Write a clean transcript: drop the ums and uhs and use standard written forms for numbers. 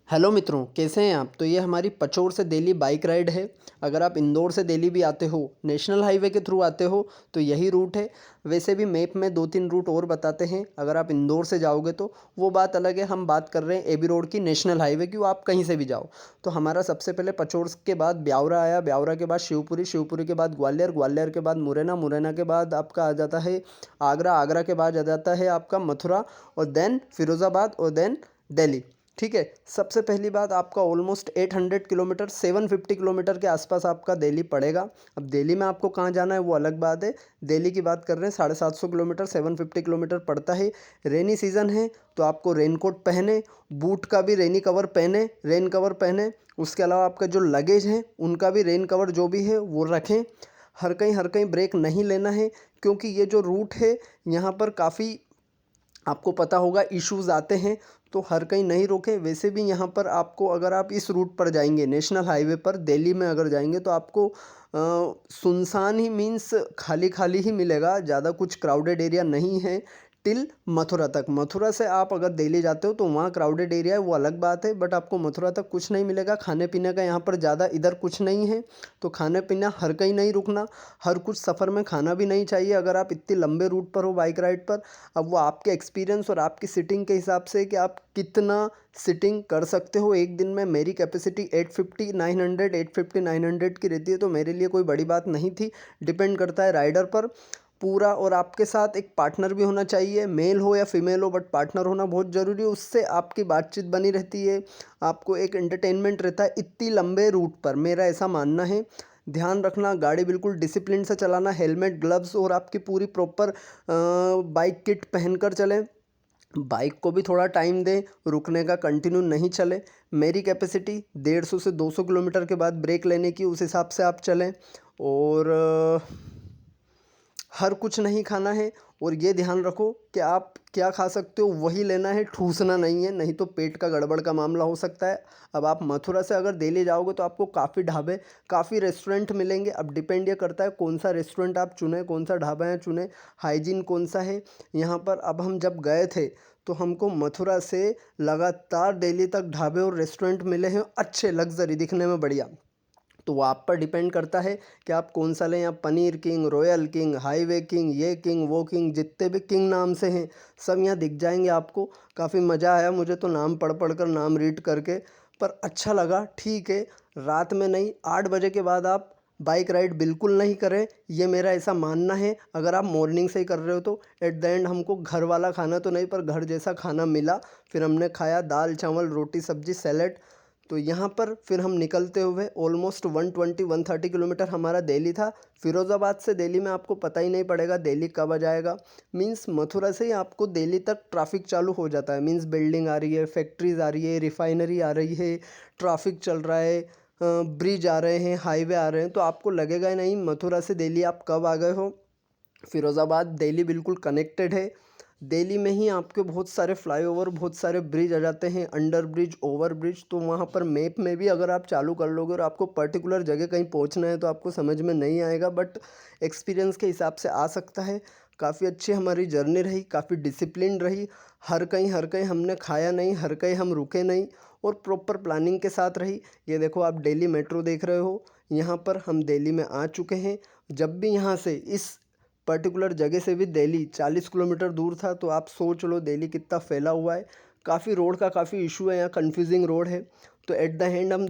Hello मित्रों, कैसे हैं आप। तो ये हमारी पचौर से दिल्ली बाइक राइड है। अगर आप इंदौर से दिल्ली भी आते हो, नेशनल हाईवे के थ्रू आते हो तो यही रूट है। वैसे भी मैप में 2-3 रूट और बताते हैं। अगर आप इंदौर से जाओगे तो वो बात अलग है। हम बात कर रहे हैं एबी रोड की, नेशनल हाईवे की। वो आप कहीं से भी जाओ। तो हमारा सबसे पहले पचौर के बाद ब्यावरा आया, ब्यावरा के बाद शिवपुरी, शिवपुरी के बाद ग्वालियर, ग्वालियर के बाद मुरैना, मुरैना के बाद आपका आ जाता है आगरा, आगरा के बाद आ जाता है आपका मथुरा, और देन फिरोज़ाबाद, और देन दिल्ली। ठीक है। सबसे पहली बात, आपका ऑलमोस्ट 800 किलोमीटर, 750 किलोमीटर के आसपास आपका दिल्ली पड़ेगा। अब दिल्ली में आपको कहाँ जाना है वो अलग बात है। दिल्ली की बात कर रहे हैं, 750 किलोमीटर, 750 किलोमीटर पड़ता है। रेनी सीज़न है तो आपको रेनकोट पहने, बूट का भी रेनी कवर पहने, रेन कवर पहने। उसके अलावा आपका जो लगेज है उनका भी रेन कवर जो भी है वो रखें। हर कहीं ब्रेक नहीं लेना है, क्योंकि ये जो रूट है यहाँ पर काफ़ी, आपको पता होगा, इश्यूज़ आते हैं। तो हर कहीं नहीं रोकें। वैसे भी यहाँ पर आपको, अगर आप इस रूट पर जाएंगे नेशनल हाईवे पर दिल्ली में अगर जाएंगे तो आपको सुनसान ही मीन्स खाली खाली ही मिलेगा। ज़्यादा कुछ क्राउडेड एरिया नहीं है टिल मथुरा तक। मथुरा से आप अगर दिल्ली जाते हो तो वहाँ क्राउडेड एरिया है, वो अलग बात है। बट आपको मथुरा तक कुछ नहीं मिलेगा। खाने पीने का यहाँ पर ज़्यादा इधर कुछ नहीं है। तो खाने पीना हर कहीं नहीं रुकना, हर कुछ सफ़र में खाना भी नहीं चाहिए अगर आप इतने लंबे रूट पर हो बाइक राइड पर। अब वो आपके एक्सपीरियंस और आपकी सिटिंग के हिसाब से कि आप कितना सिटिंग कर सकते हो एक दिन में। मेरी कैपेसिटी 850 900 850 900 की रहती है, तो मेरे लिए कोई बड़ी बात नहीं थी। डिपेंड करता है राइडर पर पूरा। और आपके साथ एक पार्टनर भी होना चाहिए, मेल हो या फीमेल हो, बट पार्टनर होना बहुत ज़रूरी है। उससे आपकी बातचीत बनी रहती है, आपको एक एंटरटेनमेंट रहता है इतनी लंबे रूट पर, मेरा ऐसा मानना है। ध्यान रखना, गाड़ी बिल्कुल डिसिप्लिन से चलाना, हेलमेट, ग्लव्स और आपकी पूरी प्रॉपर बाइक किट पहनकर चलें। बाइक को भी थोड़ा टाइम दें, रुकने का कंटिन्यू नहीं चले। मेरी कैपेसिटी 150 से 200 किलोमीटर के बाद ब्रेक लेने की, उस हिसाब से आप चलें। और हर कुछ नहीं खाना है। और ये ध्यान रखो कि आप क्या खा सकते हो वही लेना है, ठूसना नहीं है, नहीं तो पेट का गड़बड़ का मामला हो सकता है। अब आप मथुरा से अगर दिल्ली जाओगे तो आपको काफ़ी ढाबे, काफ़ी रेस्टोरेंट मिलेंगे। अब डिपेंड ये करता है कौन सा रेस्टोरेंट आप चुने, कौन सा ढाबा है चुने, हाइजीन कौन सा है यहाँ पर। अब हम जब गए थे तो हमको मथुरा से लगातार दिल्ली तक ढाबे और रेस्टोरेंट मिले हैं अच्छे, लग्जरी, दिखने में बढ़िया। तो वो आप पर डिपेंड करता है कि आप कौन सा लें। आप paneer king, royal king, highway king, ये किंग, वो किंग, जितने भी किंग नाम से हैं सब यहाँ दिख जाएंगे आपको। काफ़ी मज़ा आया मुझे तो नाम पढ़ पढ़ कर, नाम रीड करके, पर अच्छा लगा। ठीक है, रात में नहीं, 8 बजे के बाद आप बाइक राइड बिल्कुल नहीं करें, ये मेरा ऐसा मानना है। अगर आप मॉर्निंग से ही कर रहे हो तो एट द एंड हमको घर वाला खाना तो नहीं, पर घर जैसा खाना मिला। फिर हमने खाया दाल चावल रोटी सब्जी सैलेड। तो यहाँ पर फिर हम निकलते हुए ऑलमोस्ट 120-130 किलोमीटर हमारा दिल्ली था। फिरोज़ाबाद से दिल्ली में आपको पता ही नहीं पड़ेगा दिल्ली कब आ जाएगा। मींस मथुरा से ही आपको दिल्ली तक ट्रैफिक चालू हो जाता है। मींस बिल्डिंग आ रही है, फैक्ट्रीज़ आ रही है, रिफाइनरी आ रही है, ट्रैफिक चल रहा है, ब्रिज आ रहे हैं, हाईवे आ रहे हैं, तो आपको लगेगा ही नहीं मथुरा से दिल्ली आप कब आ गए हो। फिरोज़ाबाद दिल्ली बिल्कुल कनेक्टेड है। दिल्ली में ही आपके बहुत सारे फ्लाईओवर, बहुत सारे ब्रिज आ जाते हैं, अंडर ब्रिज, ओवर ब्रिज। तो वहाँ पर मैप में भी अगर आप चालू कर लोगे और आपको पर्टिकुलर जगह कहीं पहुँचना है तो आपको समझ में नहीं आएगा, बट एक्सपीरियंस के हिसाब से आ सकता है। काफ़ी अच्छी हमारी जर्नी रही, काफ़ी डिसिप्लिन रही। हर कहीं हमने खाया नहीं, हर कहीं हम रुके नहीं, और प्रॉपर प्लानिंग के साथ रही। ये देखो, आप दिल्ली मेट्रो देख रहे हो, यहाँ पर हम दिल्ली में आ चुके हैं। जब भी यहाँ से इस पर्टिकुलर जगह से भी दिल्ली 40 किलोमीटर दूर था, तो आप सोच लो दिल्ली कितना फैला हुआ है। काफ़ी रोड का काफ़ी इशू है यहाँ, कंफ्यूजिंग रोड है। तो एट द एंड हम